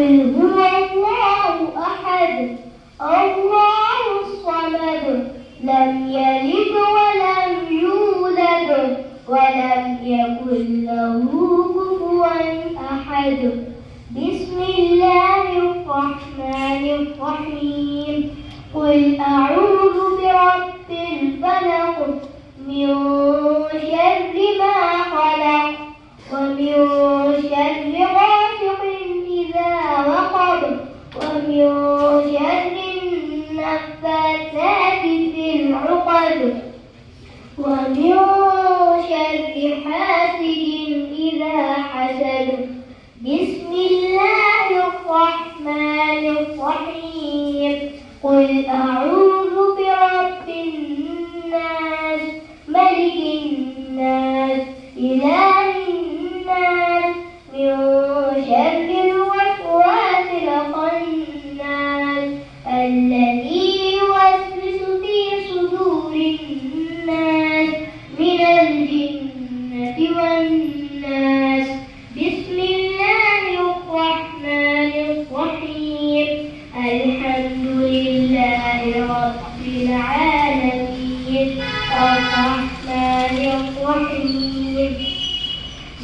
قل هو الله أحد الله الصمد لم يلد ولم يولد ولم يكن له كفوا أحد. بسم الله الرحمن الرحيم. قل أعوذ برب الفلق من شر ما خلق ومن شر غاسق إذا وقب ومن شر النفاثات في العقد ومن شر حاسد إذا حسد. بسم الله الرحمن الرحيم. قل أعوذ برب الناس ملك الناس إله الناس من شر الوسواس الخناس الذي يوسوس في صدور الناس من الجنة والناس. بسم الله الرحمن الرحيم. الحمد لله رب العالمين الرحمن الرحيم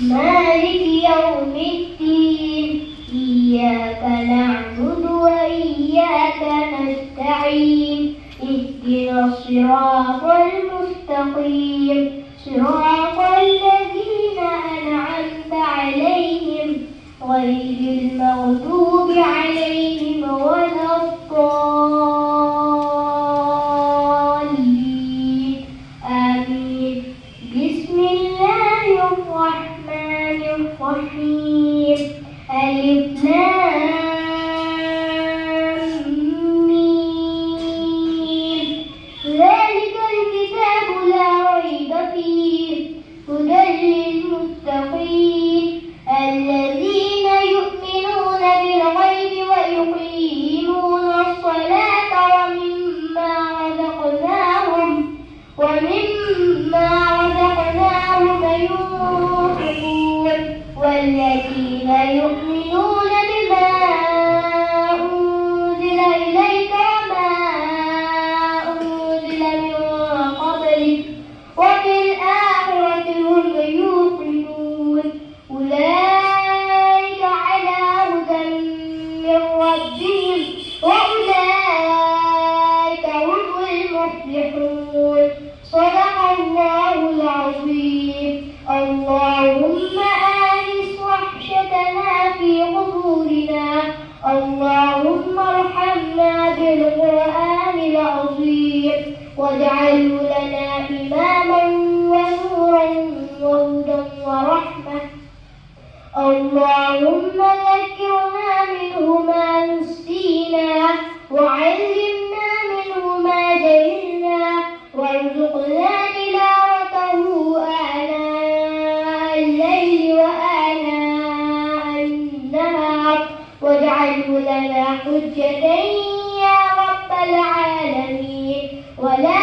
مالك يوم الدين إياك نعبد وإياك نستعين اهدنا الصراط المستقيم صراط الذين أنعمت عليهم غير المغضوب عليهم ولا الضالين آمين. بسم الله الرحمن الرحيم. ألف لام ميم ذلك الكتاب لا ريب فيه هدى للمتقين الذين يؤمنون بالغيب ويقيمون الصلاة ومما رزقناهم ينفقون والذين يؤمنون بما أنزل إليك وما أنزل من قبلك وبالآخرة هم يوقنون أولئك على هدى من ربهم وأولئك هم المفلحون. صدق الله العظيم. اللهم آنس وحشتنا في قبورنا اللهم ارحمنا بالقرآن العظيم واجعله لنا إماما ونورا وهدى ورحمة. اللهم ذكرنا منه ما نسينا وعلمنا منه ما جهلنا وارزقنا تلاوته آناء الليل وآناء النهار واجعله لنا حجة يا رب العالمين ولا